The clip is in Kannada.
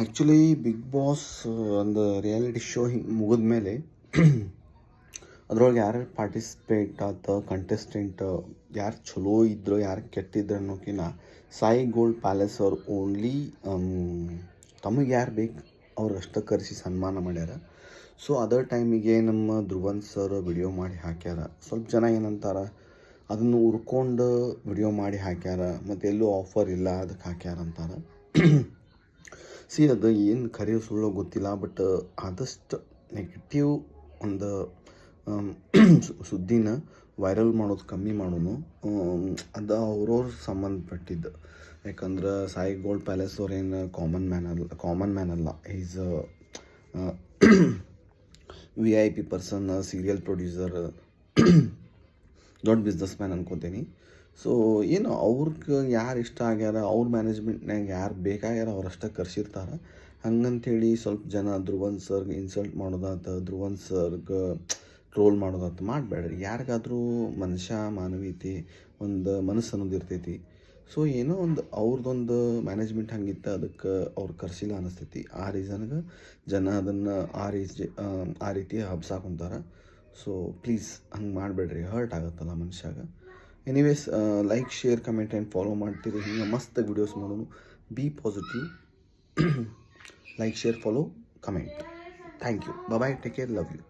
ಆ್ಯಕ್ಚುಲಿ ಬಿಗ್ ಬಾಸ್ ಒಂದು ರಿಯಾಲಿಟಿ ಶೋ ಹಿಂಗೆ ಮುಗಿದ ಮೇಲೆ ಅದ್ರೊಳಗೆ ಯಾರ್ಯಾರು ಪಾರ್ಟಿಸಿಪೇಟ್ ಆತ ಕಂಟೆಸ್ಟೆಂಟ್ ಯಾರು ಚಲೋ ಇದ್ರು ಯಾರು ಕೆಟ್ಟಿದ್ರು ಅನ್ನೋಕಿನ ಸಾಯಿ ಗೋಲ್ಡ್ ಪ್ಯಾಲೇಸ್ ಅವ್ರು ಓನ್ಲಿ ತಮಗೆ ಯಾರು ಬೇಕು ಅವ್ರಷ್ಟೇ ಕರೆಸಿ ಸನ್ಮಾನ ಮಾಡ್ಯಾರ. ಸೊ ಅದರ್ ಟೈಮಿಗೆ ನಮ್ಮ ಧ್ರುವನ್ ಸರ್ ವಿಡಿಯೋ ಮಾಡಿ ಹಾಕ್ಯಾರ. ಸ್ವಲ್ಪ ಜನ ಏನಂತಾರ ಅದನ್ನು ಉರ್ಕೊಂಡು ವಿಡಿಯೋ ಮಾಡಿ ಹಾಕ್ಯಾರ ಮತ್ತು ಎಲ್ಲೂ ಆಫರ್ ಇಲ್ಲ ಅದಕ್ಕೆ ಹಾಕ್ಯಾರ ಅಂತಾರೆ. ಸಿ ಅದು ಏನು ಖರೆ ಸುಳ್ಳು ಗೊತ್ತಿಲ್ಲ, ಬಟ್ ಆದಷ್ಟು ನೆಗೆಟಿವ್ ಒಂದು ಸುದ್ದಿನ ವೈರಲ್ ಮಾಡೋದು ಕಮ್ಮಿ ಮಾಡೋನು ಅದು ಅವ್ರವ್ರ ಸಂಬಂಧಪಟ್ಟಿದ್ದು. ಯಾಕಂದ್ರೆ ಸಾಯಿ ಗೋಲ್ಡ್ ಪ್ಯಾಲೇಸ್ ಅವ್ರೇನು ಕಾಮನ್ ಮ್ಯಾನ್ ಅಲ್ಲ. Is VIP person, serial producer, ದೊಡ್ಡ ಬಿಸ್ನೆಸ್ ಮ್ಯಾನ್ ಅನ್ಕೋತೀನಿ. ಸೊ ಏನು ಅವ್ರಿಗೆ ಯಾರು ಇಷ್ಟ ಆಗ್ಯಾರ ಅವ್ರ ಮ್ಯಾನೇಜ್ಮೆಂಟ್ನಾಗ ಯಾರು ಬೇಕಾಗ್ಯಾರ ಅವರಷ್ಟೇ ಕರ್ಸಿರ್ತಾರೆ. ಹಂಗಂಥೇಳಿ ಸ್ವಲ್ಪ ಜನ ಧ್ರುವನ್ ಸರ್ಗೆ ಇನ್ಸಲ್ಟ್ ಮಾಡೋದಾತ, ಧ್ರುವನ್ ಸರ್ಗೆ ಟ್ರೋಲ್ ಮಾಡೋದಾತ ಮಾಡಬೇಡ್ರಿ. ಯಾರಿಗಾದ್ರೂ ಮನುಷ್ಯ ಮಾನವೀಯತೆ ಒಂದು ಮನಸ್ಸು ಅನ್ನೋದು ಇರ್ತೈತಿ. ಸೊ ಏನೋ ಒಂದು ಅವ್ರದ್ದೊಂದು ಮ್ಯಾನೇಜ್ಮೆಂಟ್ ಹಂಗಿತ್ತು, ಅದಕ್ಕೆ ಅವ್ರು ಕರ್ಸಿಲ್ಲ ಅನ್ನಿಸ್ತೈತಿ. ಆ ರೀಸನ್ಗೆ ಜನ ಅದನ್ನು ಆ ರೀತಿ ಹಬ್ಸಾಕೊಂತಾರೆ. ಸೊ ಪ್ಲೀಸ್ ಹಂಗೆ ಮಾಡಬೇಡ್ರಿ, ಹರ್ಟ್ ಆಗುತ್ತಲ್ಲ ಮನುಷ್ಯಾಗ. Anyways like, share, comment and follow ಮಾಡ್ತೀರಿ. ಹಿಂಗೆ ಮಸ್ತ್ ವಿಡಿಯೋಸ್ ಮಾಡೋನು. Be positive. Like, share, follow, comment. Thank you. Bye, take care, love you.